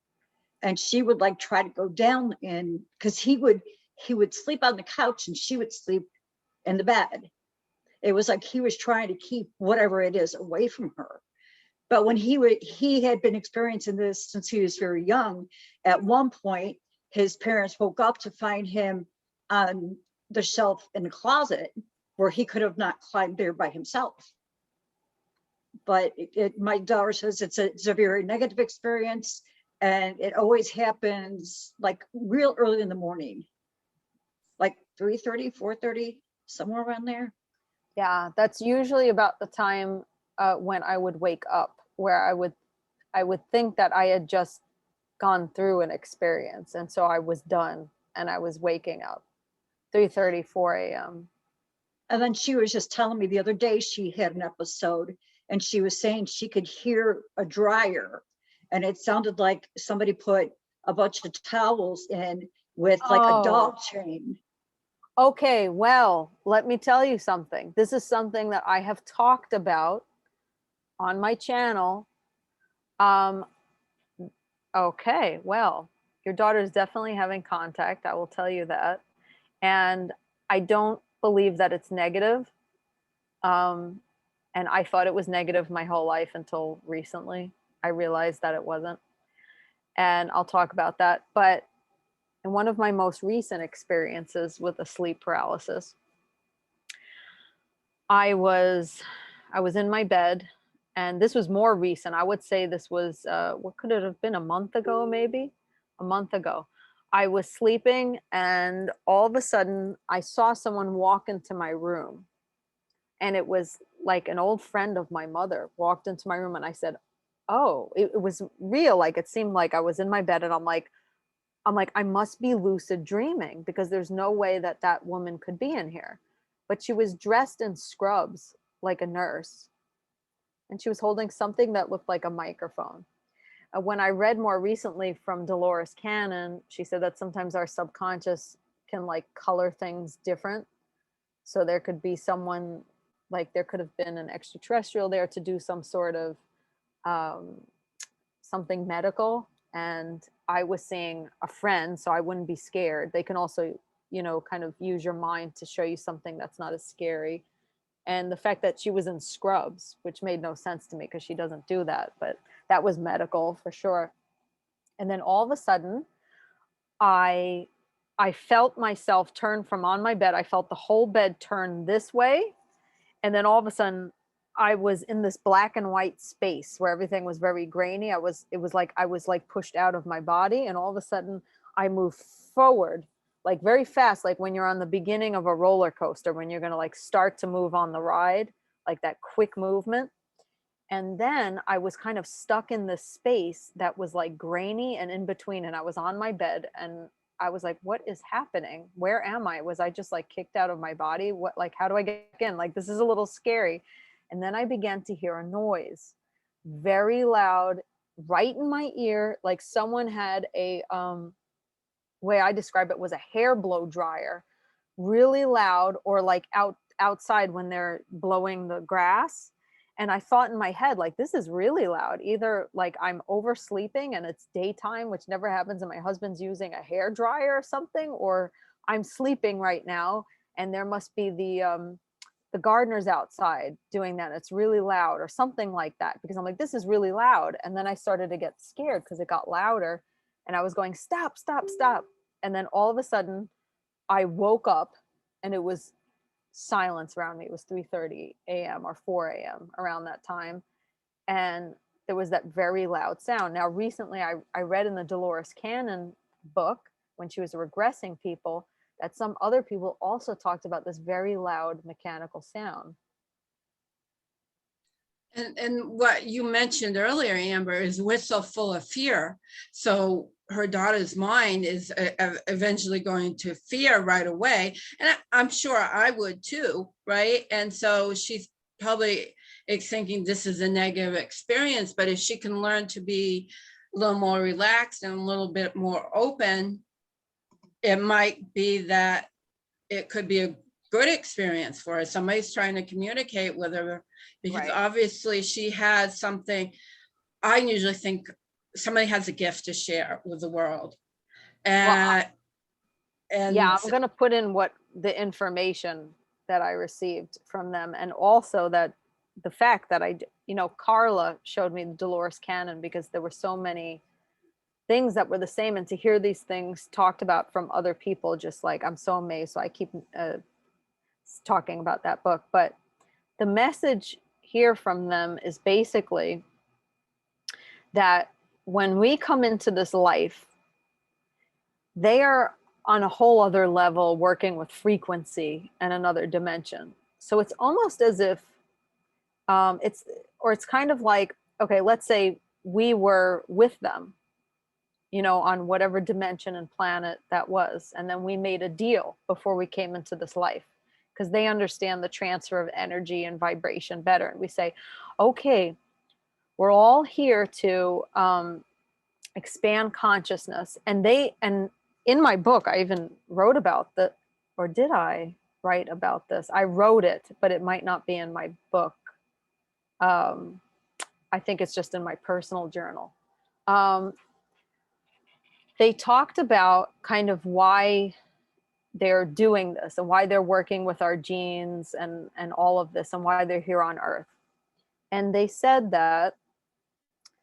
and she would like try to go down in, because he would sleep on the couch and she would sleep in the bed. It was like he was trying to keep whatever it is away from her. But when he had been experiencing this since he was very young. At one point, his parents woke up to find him on the shelf in the closet where he could have not climbed there by himself. But my daughter says it's a very negative experience, and it always happens like real early in the morning, like 3:30, 4:30, somewhere around there. Yeah, that's usually about the time when I would wake up, where I would think that I had just gone through an experience, and so I was done, and I was waking up 3:30, 4 a.m. And then she was just telling me the other day she had an episode, and she was saying she could hear a dryer, and it sounded like somebody put a bunch of towels in with like a Oh, dog chain. okay. Well, let me tell you something. This is something that I have talked about on my channel. Um, okay, well, your daughter is definitely having contact. I will tell you that. And I don't believe that it's negative. Um, and I thought it was negative my whole life until recently. I realized that it wasn't. And I'll talk about that. But in one of my most recent experiences with a sleep paralysis, I was I was in my bed, and this was more recent. I would say this was what could it have been, a month ago, maybe a month ago. I was sleeping, and all of a sudden, I saw someone walk into my room, and it was like an old friend of my mother walked into my room, and I said, "Oh," it was real. Like it seemed like I was in my bed, and I'm like, I must be lucid dreaming because there's no way that that woman could be in here. But she was dressed in scrubs like a nurse, and she was holding something that looked like a microphone. When I read more recently from Dolores Cannon, she said that sometimes our subconscious can like color things different. So there could be someone, like there could have been an extraterrestrial there to do some sort of um, something medical, and I was seeing a friend, so I wouldn't be scared. They can also, kind of use your mind to show you something that's not as scary. And the fact that she was in scrubs, which made no sense to me because she doesn't do that, but that was medical for sure. And then all of a sudden, I I felt myself turn from on my bed. I felt the whole bed turn this way, and then all of a sudden I was in this black and white space where everything was very grainy. It was like I was like pushed out of my body, and all of a sudden I moved forward like very fast, like when you're on the beginning of a roller coaster, when you're going to like start to move on the ride, like that quick movement. And then I was kind of stuck in this space that was like grainy and in between, and I was on my bed, and I was like, what is happening? Where am I? Was I just like kicked out of my body? What, like, how do I get in? Like, this is a little scary. And then I began to hear a noise, very loud, right in my ear. Like someone had a, way I describe it was a hair blow dryer, really loud, or like outside when they're blowing the grass. And I thought in my head, like, this is really loud. Either like I'm oversleeping and it's daytime, which never happens, and my husband's using a hair dryer or something, or I'm sleeping right now and there must be the gardener's outside doing that. It's really loud or something like that, because I'm like, this is really loud. And then I started to get scared because it got louder and I was going, stop, stop, stop. And then all of a sudden I woke up and it was silence around me. It was 3:30 a.m. or 4 a.m. around that time. And there was that very loud sound. Now, recently I read in the Dolores Cannon book, when she was regressing people, that some other people also talked about this very loud mechanical sound. And what you mentioned earlier, Amber, is we're so full of fear. So her daughter's mind is eventually going to fear right away. And I'm sure I would too, right? And so she's probably thinking this is a negative experience, but if she can learn to be a little more relaxed and a little bit more open, it might be that it could be a good experience for her. Somebody's trying to communicate with her, because Right. obviously she has something. I usually think somebody has a gift to share with the world. Well, yeah, And I'm going to put in what the information that I received from them. And also that the fact that Carla showed me Dolores Cannon, because there were so many things that were the same. And to hear these things talked about from other people, just like, I'm so amazed. So I keep talking about that book. But the message here from them is basically that when we come into this life, they are on a whole other level working with frequency and another dimension. So it's almost as if it's kind of like, okay, let's say we were with them, on whatever dimension and planet that was. And then we made a deal before we came into this life, because they understand the transfer of energy and vibration better. And we say, okay, we're all here to expand consciousness. And in my book, I even wrote about or did I write about this? I wrote it, but it might not be in my book. I think it's just in my personal journal. They talked about kind of why they're doing this and why they're working with our genes and all of this and why they're here on Earth. And they said that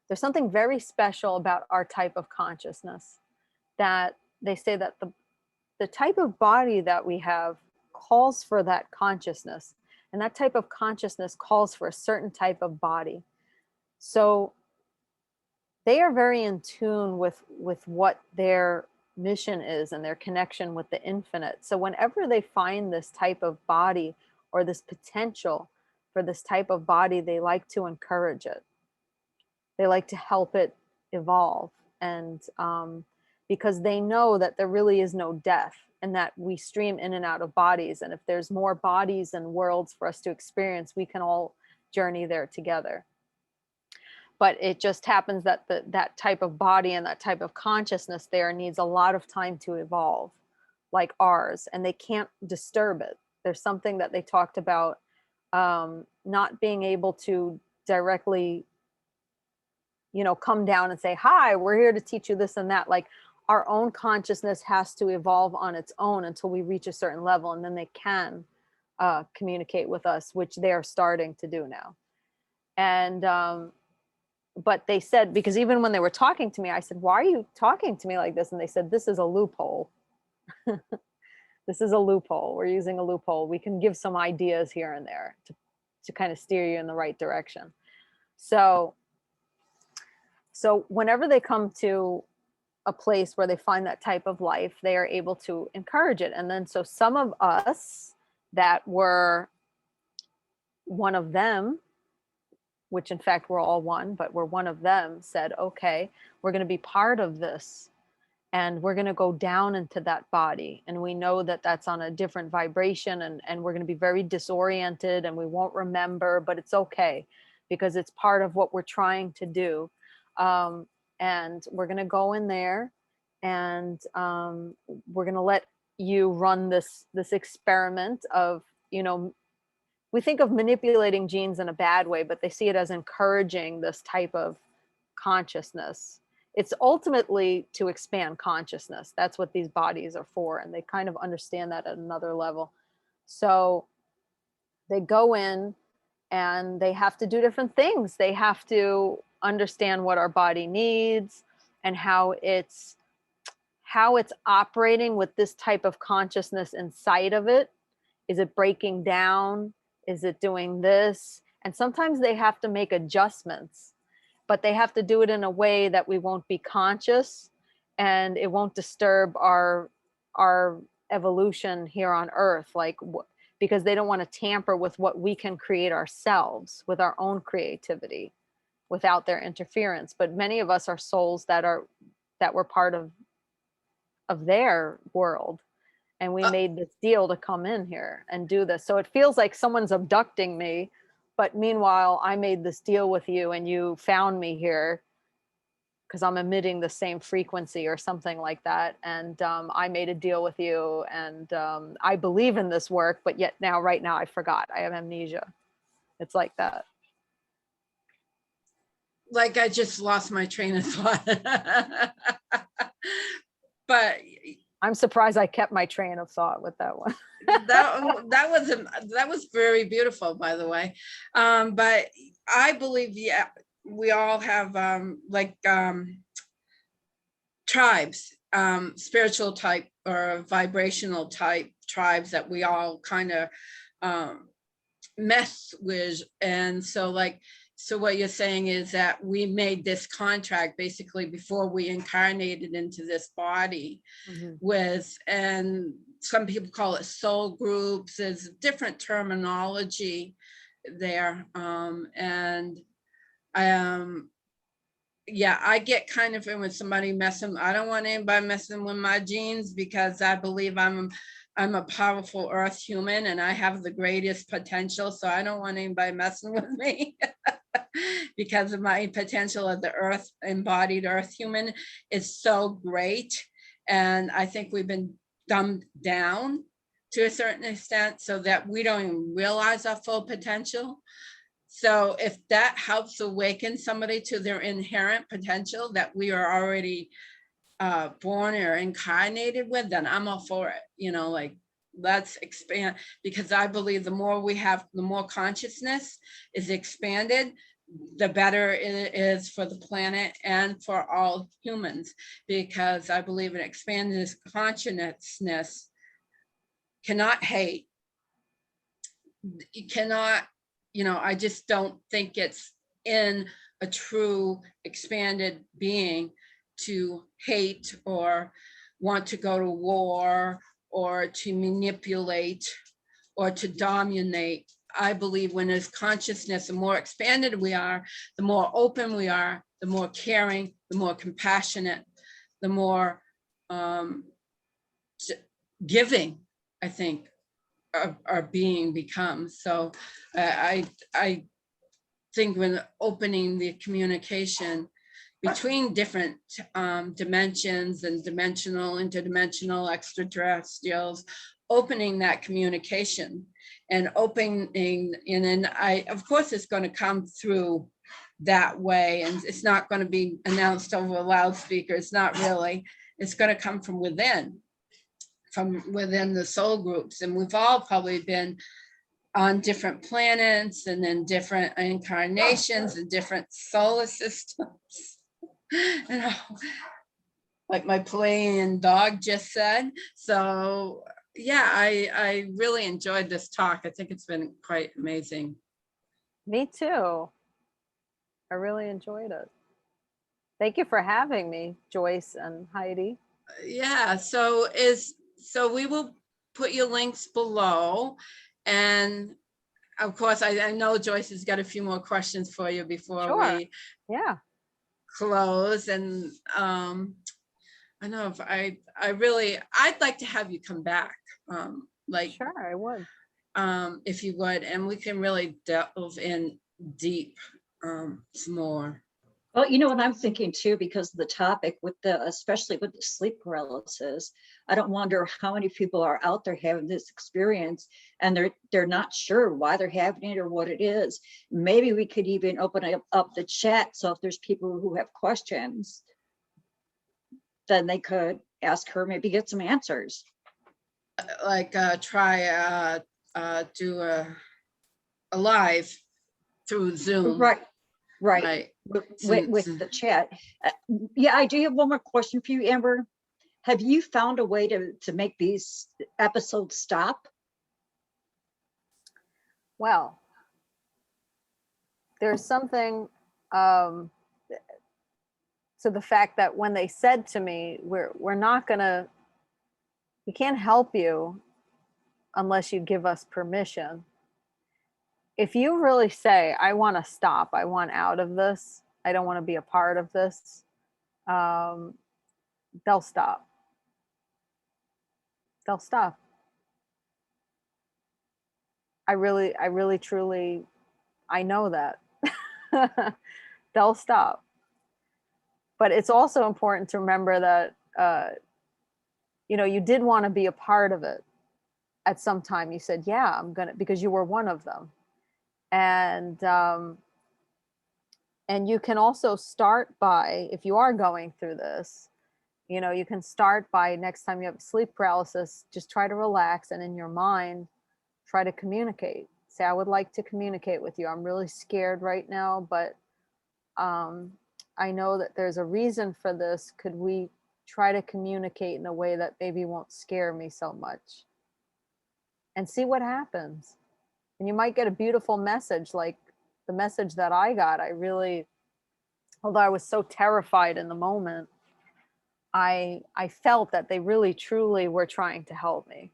there's something very special about our type of consciousness, that they say that the type of body that we have calls for that consciousness, and that type of consciousness calls for a certain type of body. So they are very in tune with what their mission is and their connection with the infinite. So whenever they find this type of body or this potential for this type of body, they like to encourage it. They like to help it evolve. And because they know that there really is no death, and that we stream in and out of bodies. And if there's more bodies and worlds for us to experience, we can all journey there together. But it just happens that that type of body and that type of consciousness there needs a lot of time to evolve, like ours, and they can't disturb it. There's something that they talked about, not being able to directly, come down and say, hi, we're here to teach you this and that. Like, our own consciousness has to evolve on its own until we reach a certain level, and then they can communicate with us, which they are starting to do now. And but they said, because even when they were talking to me, I said, why are you talking to me like this? And they said, this is a loophole. This is a loophole. We're using a loophole. We can give some ideas here and there to kind of steer you in the right direction. So whenever they come to a place where they find that type of life, they are able to encourage it. And then so some of us that were one of them, which in fact we're all one, but we're one of them, said, okay, we're going to be part of this, and we're going to go down into that body. And we know that that's on a different vibration, and we're going to be very disoriented and we won't remember, but it's okay, because it's part of what we're trying to do. And we're going to go in there, and we're going to let you run this experiment of, we think of manipulating genes in a bad way, but they see it as encouraging this type of consciousness. It's ultimately to expand consciousness. That's what these bodies are for. And they kind of understand that at another level. So they go in and they have to do different things. They have to understand what our body needs and how it's operating with this type of consciousness inside of it. Is it breaking down? Is it doing this? And sometimes they have to make adjustments, but they have to do it in a way that we won't be conscious and it won't disturb our evolution here on earth, like because they don't want to tamper with what we can create ourselves with our own creativity without their interference. But many of us are souls that were part of their world, and we made this deal to come in here and do this. So it feels like someone's abducting me, but meanwhile I made this deal with you and you found me here because I'm emitting the same frequency or something like that. And I made a deal with you, and I believe in this work, but yet right now I forgot. I have amnesia. It's like that. Like I just lost my train of thought. But I'm surprised I kept my train of thought with that one. that was very beautiful, by the way. But I believe, yeah, we all have tribes, spiritual type or vibrational type tribes that we all kind of mess with. And so what you're saying is that we made this contract basically before we incarnated into this body with, and some people call it soul groups. There's different terminology there. Yeah, I get kind of in with somebody messing. I don't want anybody messing with my genes because I believe I'm a powerful earth human and I have the greatest potential. So I don't want anybody messing with me because of my potential of the earth, embodied earth human is so great. And I think we've been dumbed down to a certain extent so that we don't even realize our full potential. So if that helps awaken somebody to their inherent potential that we are already born or incarnated with, then I'm all for it. Let's expand, because I believe the more we have, the more consciousness is expanded, the better it is for the planet and for all humans, because I believe an expanded consciousness cannot hate. You cannot, I just don't think it's in a true expanded being to hate or want to go to war or to manipulate or to dominate. I believe when there's consciousness, the more expanded we are, the more open we are, the more caring, the more compassionate, the more giving, I think, our being becomes. So I think when opening the communication between different dimensions and dimensional, interdimensional, extraterrestrials, opening that communication and opening, and then of course, it's going to come through that way, and it's not going to be announced over a loudspeaker. It's not really. It's going to come from within the soul groups, and we've all probably been on different planets and in different incarnations and different solar systems. Like my playing dog just said. So yeah, I really enjoyed this talk. I think it's been quite amazing. Me too. I really enjoyed it. Thank you for having me, Joyce and Heidi. Yeah, so we will put your links below, and of course I know Joyce has got a few more questions for you before we close. And I know if I'd like to have you come back, sure, I would, if you would, and we can really delve in deep some more. Well, what I'm thinking too, because of the topic especially with the sleep paralysis, I don't wonder how many people are out there having this experience and they're not sure why they're having it or what it is. Maybe we could even open up the chat. So if there's people who have questions, then they could ask her, maybe get some answers. Like do a alive through Zoom. Right, right. Right. With the chat. Yeah, I do have one more question for you, Amber. Have you found a way to make these episodes stop? Well, there's something to the fact that when they said to me, we're not gonna, we can't help you unless you give us permission. If you really say, I want to stop, I want out of this, I don't want to be a part of this, they'll stop. They'll stop. I really, truly, I know that. They'll stop. But it's also important to remember that, you did want to be a part of it at some time. You said, yeah, I'm going to, because you were one of them. And you can also start by, if you are going through this, you can start by next time you have sleep paralysis, just try to relax and in your mind, try to communicate. Say, I would like to communicate with you. I'm really scared right now, but I know that there's a reason for this. Could we try to communicate in a way that maybe won't scare me so much? And see what happens. And you might get a beautiful message like the message that I got. Although I was so terrified in the moment, I felt that they really, truly were trying to help me.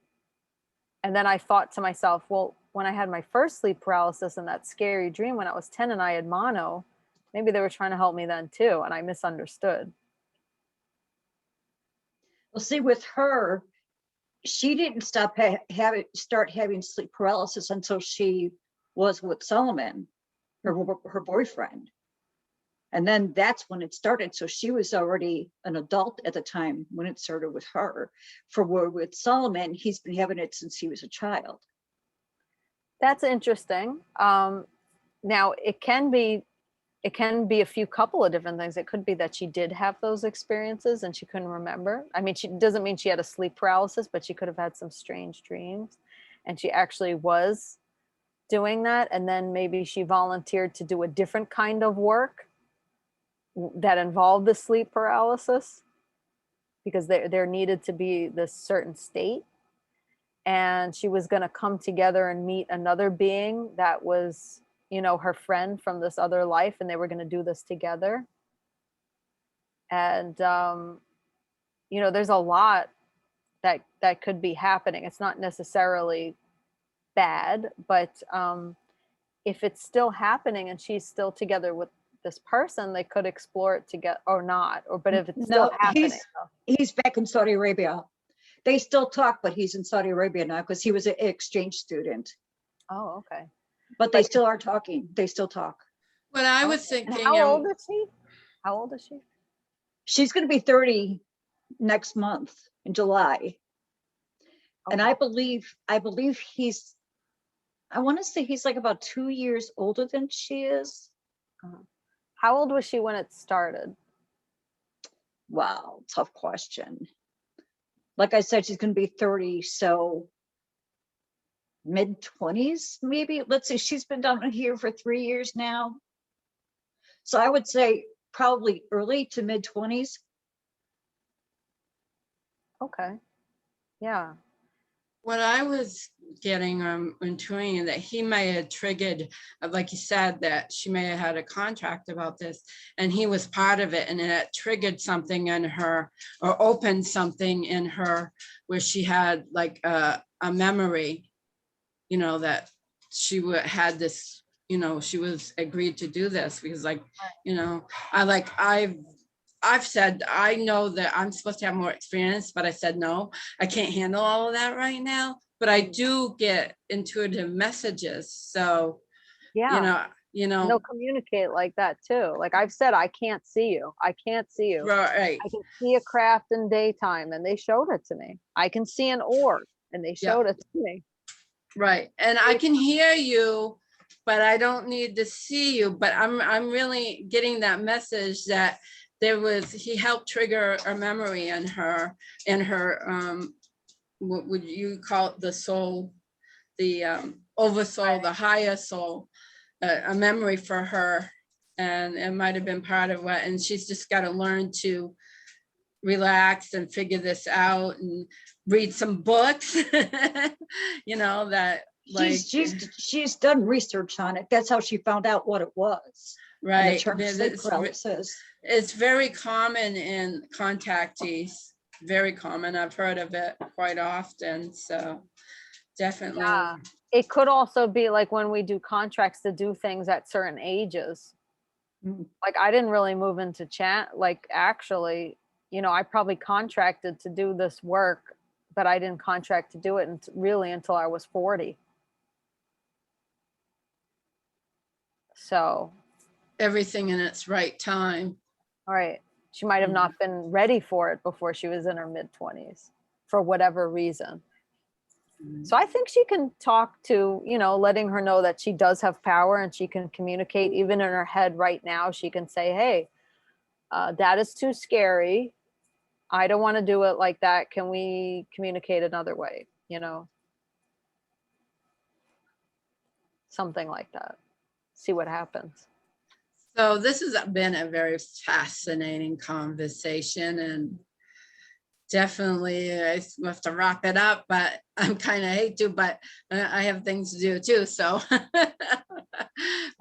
And then I thought to myself, well, when I had my first sleep paralysis and that scary dream when I was 10 and I had mono, maybe they were trying to help me then too, and I misunderstood. Well, see, with her, she didn't start having sleep paralysis until she was with Solomon, her boyfriend. And then that's when it started. So she was already an adult at the time when it started with her. With Solomon, he's been having it since he was a child. That's interesting. Now it can be a few couple of different things. It could be that she did have those experiences and she couldn't remember. I mean, she doesn't mean she had a sleep paralysis, but she could have had some strange dreams and she actually was doing that. And then maybe she volunteered to do a different kind of work that involved the sleep paralysis because there needed to be this certain state. And she was going to come together and meet another being that was, her friend from this other life, and they were going to do this together. And, there's a lot that could be happening. It's not necessarily bad, but if it's still happening and she's still together with this person, they could explore it together or not. But if it's still happening, he's back in Saudi Arabia. They still talk, but he's in Saudi Arabia now because he was an exchange student. Oh, okay. But they still are talking. They still talk. What I was thinking. And how old is she? How old is she? She's going to be 30 next month in July. Okay. And I believe he's, I want to say he's like about 2 years older than she is. How old was she when it started? Wow, tough question. Like I said, she's going to be 30, so mid-20s, maybe. Let's see, she's been down here for 3 years now. So I would say probably early to mid-20s. Okay. Yeah. What I was getting intuiting that he may have triggered, like you said, that she may have had a contract about this and he was part of it, and it triggered something in her or opened something in her where she had like a memory, that she had this, she was agreed to do this because I've said, I know that I'm supposed to have more experience, but I said, no, I can't handle all of that right now. But I do get intuitive messages. So, yeah, they'll communicate like that too. Like I've said, I can't see you. I can't see you. Right. I can see a craft in daytime, and they showed it to me. I can see an orb, and they showed it to me. Right. And I can hear you, but I don't need to see you. But I'm really getting that message that he helped trigger a memory in her, what would you call it, the soul oversoul, the higher soul, a memory for her. And it might have been part of what, and she's just got to learn to relax and figure this out and read some books, you know, that like, she's done research on it. That's how she found out what it was. right. The term sleep paralysis. It's very common in contactees, very common. I've heard of it quite often. So definitely. Yeah. It could also be like when we do contracts to do things at certain ages. Like I didn't really move into like actually, you know, I probably contracted to do this work, but I didn't contract to do it really until I was 40. So Everything in its right time. all right. She might have not been ready for it before she was in her mid-20s for whatever reason. So I think she can talk to, you know, letting her know that she does have power and she can communicate even in her head right now. She can say, hey, that is too scary. I don't want to do it like that. Can we communicate another way? You know, something like that. See what happens. So this has been a very fascinating conversation, and definitely I have to wrap it up, but I'm kind of hate to, but I have things to do too. So, but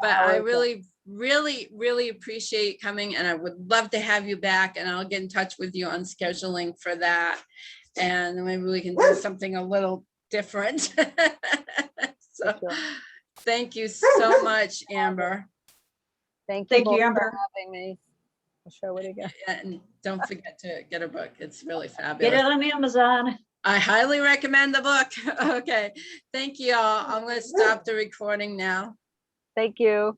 I really, really, really appreciate you coming, and I would love to have you back, and I'll get in touch with you on scheduling for that. And maybe we can do something a little different. So thank you so much, Amber. Thank you both Amber, for having me. I'll show it again. And don't forget to get a book. It's really fabulous. get it on Amazon. I highly recommend the book. Okay. Thank you all. I'm going to stop the recording now. Thank you.